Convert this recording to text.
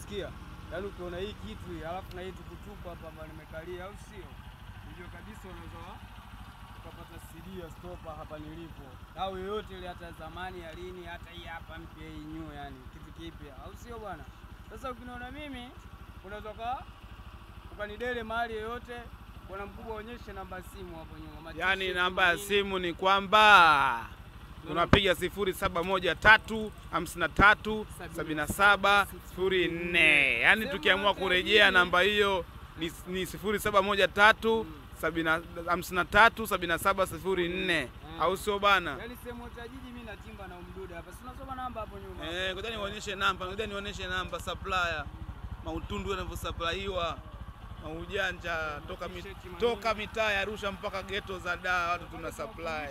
Umesikia? Yaani ukiona hii kitu alafu na hii tukutupa hapa ambapo nimekalia, au sio? Ndio kabisa unaweza ukapata sidia stopa hapa nilipo. Au yoyote ile, hata zamani ya lini, hata hii hapa mpya hii new, yani kitu kipya, au sio bwana? Sasa ukiniona mimi unaweza ukanidele mahali yoyote. Bwana mkubwa, onyesha namba simu hapo nyuma. Yani namba ya simu ni kwamba unapiga 0713 53 77 04. Yani tukiamua kurejea namba hiyo ni 0713 53 77 04. Au sio bana? Yani sehemu ya jiji mimi natimba na umduda hapa. Si unasoma namba hapo nyuma. Ngoja nionyeshe namba, supplier. Mautundu yanavyosupplywa. Maujanja toka mitaa ya Arusha mpaka ghetto za Dar watu tuna supply.